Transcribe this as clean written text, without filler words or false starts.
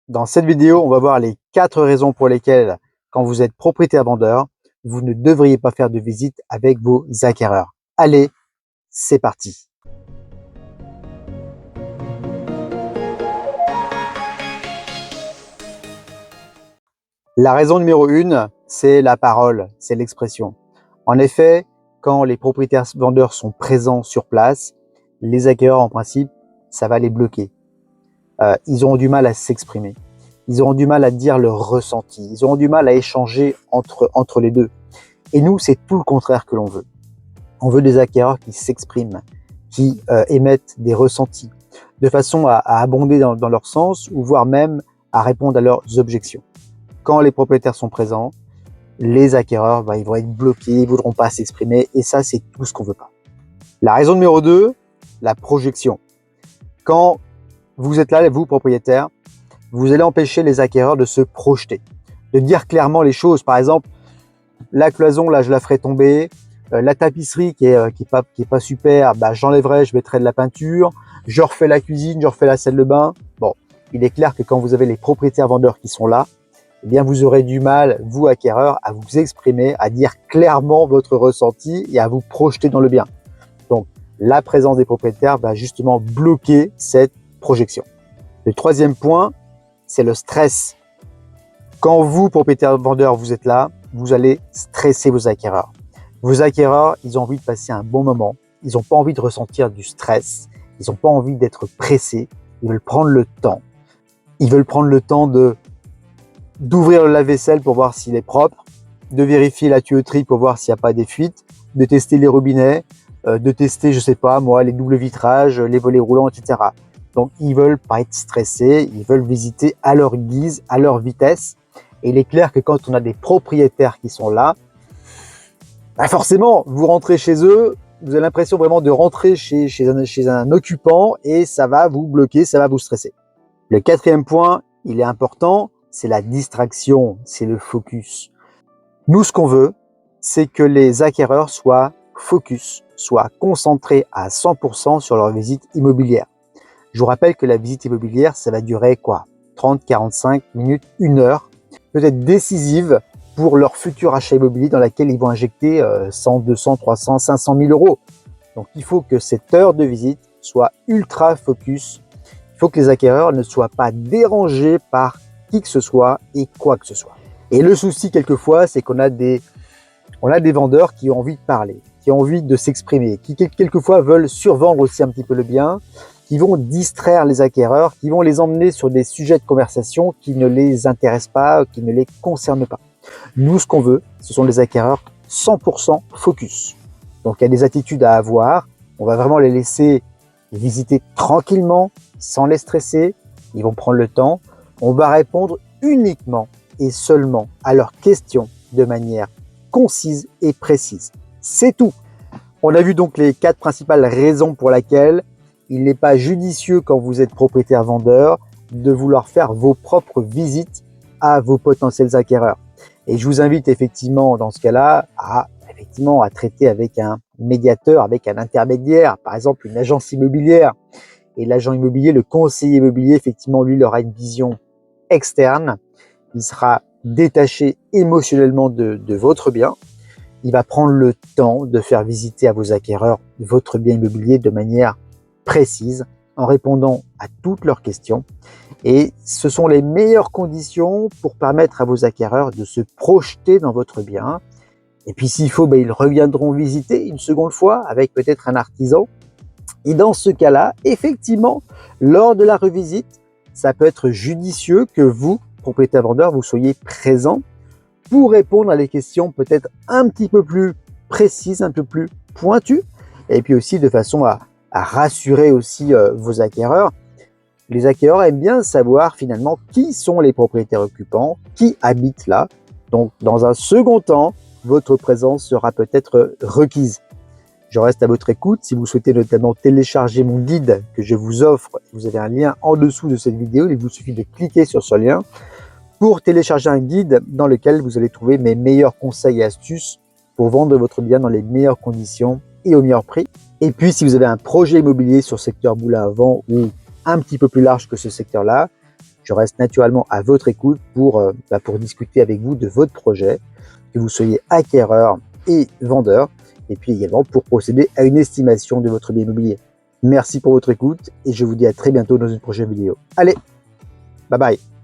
Dans cette vidéo, on va voir les 4 raisons pour lesquelles, quand vous êtes propriétaire vendeur, vous ne devriez pas faire de visite avec vos acquéreurs. Allez, c'est parti. La raison numéro 1, c'est la parole, c'est l'expression. En effet, quand les propriétaires vendeurs sont présents sur place, les acquéreurs, en principe, ça va les bloquer. Ils auront du mal à s'exprimer. Ils auront du mal à dire leur ressenti. Ils auront du mal à échanger entre les deux. Et nous, c'est tout le contraire que l'on veut. On veut des acquéreurs qui s'expriment, qui émettent des ressentis, de façon à abonder dans leur sens, ou voire même à répondre à leurs objections. Quand les propriétaires sont présents, les acquéreurs, ils vont être bloqués, ils ne voudront pas s'exprimer, et ça, c'est tout ce qu'on ne veut pas. La raison numéro 2, la projection. Quand vous êtes là, vous, propriétaire, vous allez empêcher les acquéreurs de se projeter, de dire clairement les choses. Par exemple, la cloison, là, je la ferai tomber. La tapisserie qui est pas super, j'enlèverai, je mettrai de la peinture. Je refais la cuisine, je refais la salle de bain. Bon, il est clair que quand vous avez les propriétaires vendeurs qui sont là, eh bien, vous aurez du mal, vous, acquéreurs, à vous exprimer, à dire clairement votre ressenti et à vous projeter dans le bien. Donc, la présence des propriétaires va justement bloquer cette projection. Le troisième point, c'est le stress. Quand vous, propriétaire vendeur, vous êtes là, vous allez stresser vos acquéreurs. Vos acquéreurs, ils ont envie de passer un bon moment. Ils n'ont pas envie de ressentir du stress. Ils n'ont pas envie d'être pressés. Ils veulent prendre le temps. Ils veulent prendre le temps d'ouvrir le lave-vaisselle pour voir s'il est propre, de vérifier la tuyauterie pour voir s'il n'y a pas des fuites, de tester les robinets, de tester, je sais pas moi, les doubles vitrages, les volets roulants, etc. Donc, ils veulent pas être stressés. Ils veulent visiter à leur guise, à leur vitesse. Et il est clair que quand on a des propriétaires qui sont là, forcément, vous rentrez chez eux, vous avez l'impression vraiment de rentrer chez un occupant et ça va vous bloquer, ça va vous stresser. Le quatrième point, il est important, c'est la distraction, c'est le focus. Nous, ce qu'on veut, c'est que les acquéreurs soient focus, soient concentrés à 100% sur leur visite immobilière. Je vous rappelle que la visite immobilière, ça va durer quoi? 30, 45 minutes, 1 heure, peut-être décisive pour leur futur achat immobilier dans laquelle ils vont injecter 100, 200, 300, 500 000 euros. Donc, il faut que cette heure de visite soit ultra focus. Il faut que les acquéreurs ne soient pas dérangés par qui que ce soit et quoi que ce soit. Et le souci, quelquefois, c'est qu'on a des vendeurs qui ont envie de parler, qui ont envie de s'exprimer, qui quelquefois veulent survendre aussi un petit peu le bien, qui vont distraire les acquéreurs, qui vont les emmener sur des sujets de conversation qui ne les intéressent pas, qui ne les concernent pas. Nous, ce qu'on veut, ce sont des acquéreurs 100% focus. Donc, il y a des attitudes à avoir. On va vraiment les laisser visiter tranquillement, sans les stresser. Ils vont prendre le temps. On va répondre uniquement et seulement à leurs questions de manière concise et précise. C'est tout. On a vu donc les 4 principales raisons pour lesquelles il n'est pas judicieux, quand vous êtes propriétaire vendeur, de vouloir faire vos propres visites à vos potentiels acquéreurs. Et je vous invite effectivement dans ce cas-là à traiter avec un médiateur, avec un intermédiaire, par exemple une agence immobilière. Et l'agent immobilier, le conseiller immobilier, effectivement, lui, il aura une vision externe. Il sera détaché émotionnellement de votre bien. Il va prendre le temps de faire visiter à vos acquéreurs votre bien immobilier de manière précise, en répondant à toutes leurs questions. Et ce sont les meilleures conditions pour permettre à vos acquéreurs de se projeter dans votre bien. Et puis s'il faut, ils reviendront visiter une seconde fois avec peut-être un artisan. Et dans ce cas-là, effectivement, lors de la revisite, ça peut être judicieux que vous, propriétaire vendeur, vous soyez présent pour répondre à des questions peut-être un petit peu plus précises, un peu plus pointues, et puis aussi de façon à rassurer aussi vos acquéreurs. Les acquéreurs aiment bien savoir finalement qui sont les propriétaires occupants, qui habitent là. Donc, dans un second temps, votre présence sera peut-être requise. Je reste à votre écoute. Si vous souhaitez notamment télécharger mon guide que je vous offre, vous avez un lien en dessous de cette vidéo. Il vous suffit de cliquer sur ce lien pour télécharger un guide dans lequel vous allez trouver mes meilleurs conseils et astuces pour vendre votre bien dans les meilleures conditions et au meilleur prix. Et puis, si vous avez un projet immobilier sur le secteur Moulins à Vent ou un petit peu plus large que ce secteur-là, Je reste naturellement à votre écoute pour discuter avec vous de votre projet, que vous soyez acquéreur et vendeur, et puis également pour procéder à une estimation de votre bien immobilier. Merci pour votre écoute et je vous dis à très bientôt dans une prochaine vidéo. Allez, bye bye!